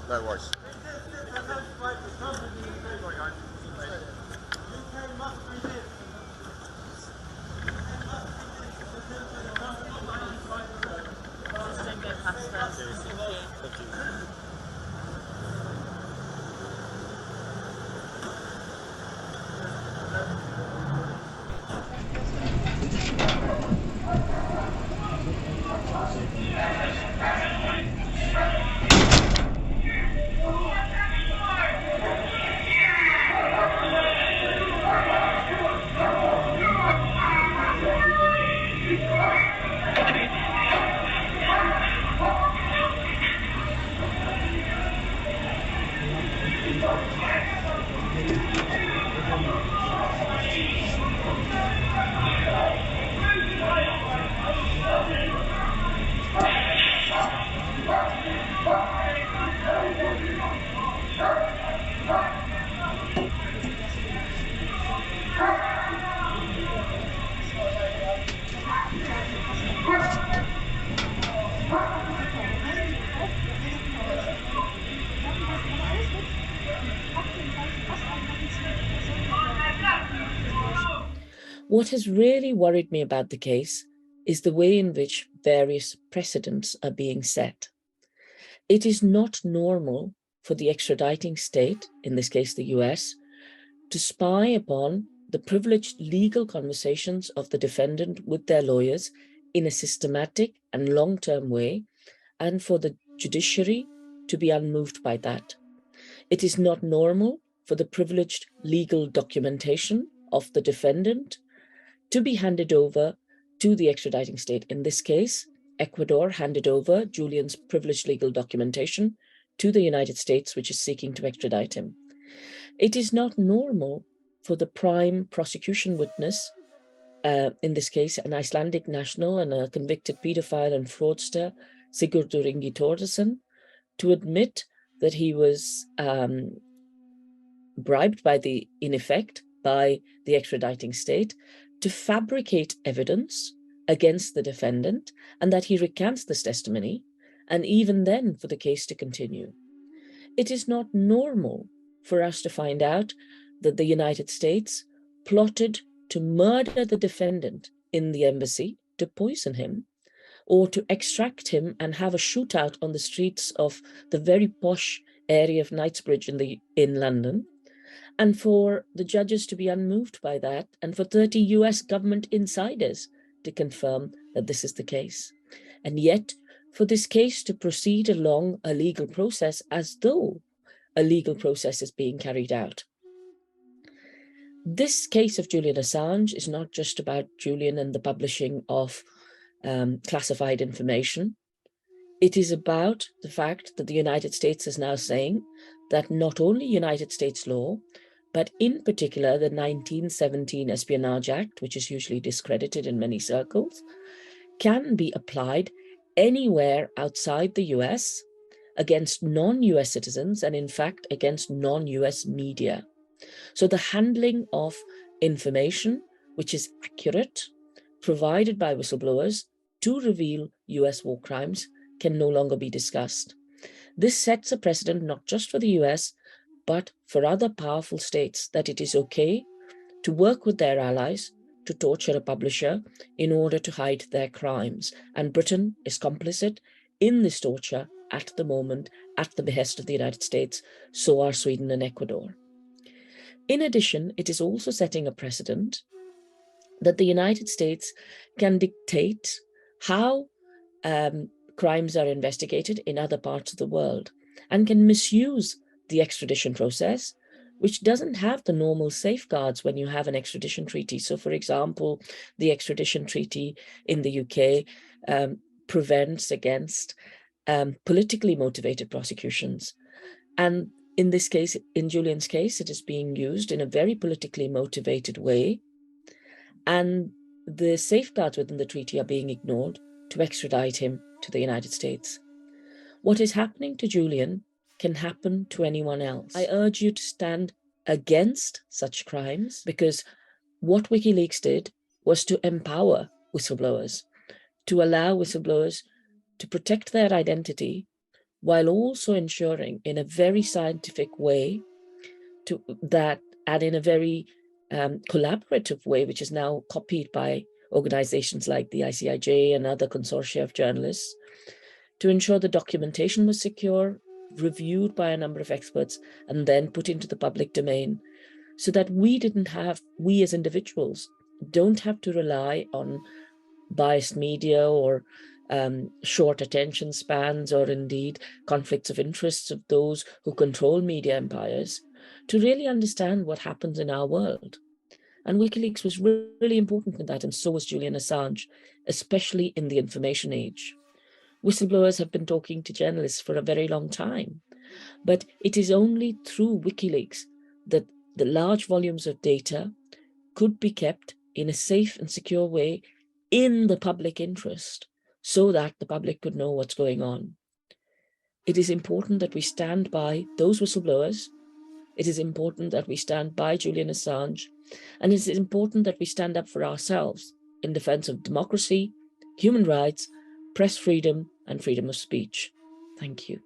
No worries. Thank you. What has really worried me about the case is the way in which various precedents are being set. It is not normal for the extraditing state, in this case the US, to spy upon the privileged legal conversations of the defendant with their lawyers in a systematic and long-term way, and for the judiciary to be unmoved by that. It is not normal for the privileged legal documentation of the defendant to be handed over to the extraditing state. In this case, Ecuador handed over Julian's privileged legal documentation to the United States, which is seeking to extradite him. It is not normal for the prime prosecution witness, in this case, an Icelandic national and a convicted pedophile and fraudster, Sigurdur Ingi Thordarson, to admit that he was bribed by the extraditing state to fabricate evidence against the defendant, and that he recants this testimony, and even then for the case to continue. It is not normal for us to find out that the United States plotted to murder the defendant in the embassy, to poison him, or to extract him and have a shootout on the streets of the very posh area of Knightsbridge in London, and for the judges to be unmoved by that, and for 30 US government insiders to confirm that this is the case. And yet, for this case to proceed along a legal process as though a legal process is being carried out. This case of Julian Assange is not just about Julian and the publishing of classified information. It is about the fact that the United States is now saying that not only United States law, but in particular the 1917 Espionage Act, which is usually discredited in many circles, can be applied anywhere outside the US against non-US citizens, and in fact against non-US media. So the handling of information which is accurate, provided by whistleblowers to reveal US war crimes, can no longer be discussed. This sets a precedent not just for the US, but for other powerful states, that it is okay to work with their allies to torture a publisher in order to hide their crimes. And Britain is complicit in this torture at the moment, at the behest of the United States. So are Sweden and Ecuador. In addition, it is also setting a precedent that the United States can dictate how crimes are investigated in other parts of the world, and can misuse the extradition process, which doesn't have the normal safeguards when you have an extradition treaty. So, for example, the extradition treaty in the UK prevents against politically motivated prosecutions. And in this case, in Julian's case, it is being used in a very politically motivated way. And the safeguards within the treaty are being ignored to extradite him to the United States. What is happening to Julian can happen to anyone else. I urge you to stand against such crimes, because what WikiLeaks did was to empower whistleblowers, to allow whistleblowers to protect their identity while also ensuring in a very scientific way and in a very collaborative way, which is now copied by organizations like the ICIJ and other consortia of journalists, to ensure the documentation was secure, reviewed by a number of experts, and then put into the public domain, so that we as individuals don't have to rely on biased media or short attention spans, or indeed conflicts of interests of those who control media empires, to really understand what happens in our world. And WikiLeaks was really important in that, and so was Julian Assange, especially in the information age. Whistleblowers have been talking to journalists for a very long time, but it is only through WikiLeaks that the large volumes of data could be kept in a safe and secure way in the public interest, so that the public could know what's going on. It is important that we stand by those whistleblowers. It is important that we stand by Julian Assange, and it is important that we stand up for ourselves in defense of democracy, human rights, press freedom, and freedom of speech. Thank you.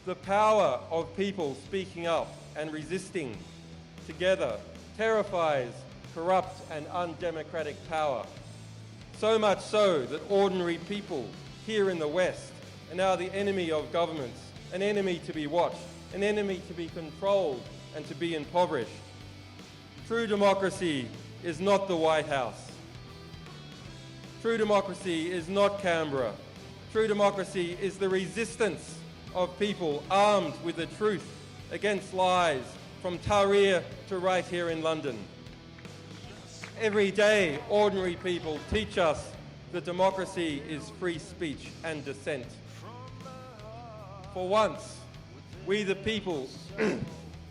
The power of people speaking up and resisting together terrifies corrupt and undemocratic power. So much so that ordinary people here in the West are now the enemy of governments, an enemy to be watched, an enemy to be controlled and to be impoverished. True democracy is not the White House. True democracy is not Canberra. True democracy is the resistance of people armed with the truth against lies from Tahrir to right here in London. Every day, ordinary people teach us that democracy is free speech and dissent. For once, we the people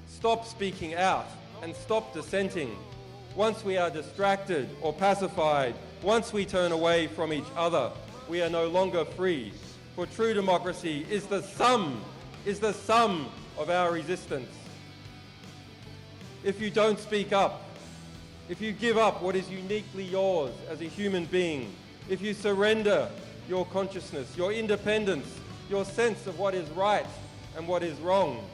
stop speaking out and stop dissenting. Once we are distracted or pacified, once we turn away from each other, we are no longer free. For true democracy is the sum of our resistance. If you don't speak up, if you give up what is uniquely yours as a human being, if you surrender your consciousness, your independence, your sense of what is right and what is wrong,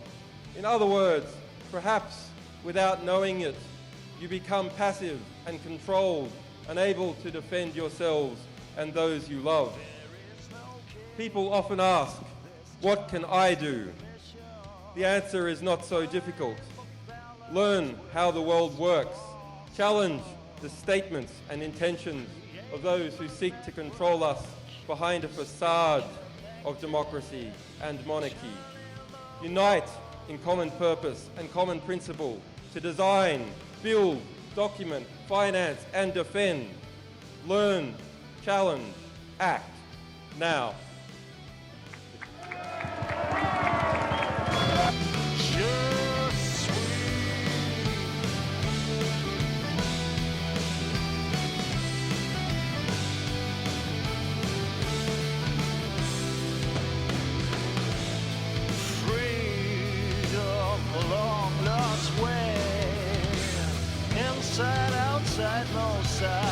in other words, perhaps without knowing it, you become passive and controlled, unable to defend yourselves and those you love. People often ask, what can I do? The answer is not so difficult. Learn how the world works. Challenge the statements and intentions of those who seek to control us behind a facade of democracy and monarchy. Unite in common purpose and common principle to design, build, document, finance, and defend. Learn, challenge, act now. Inside, outside, no side.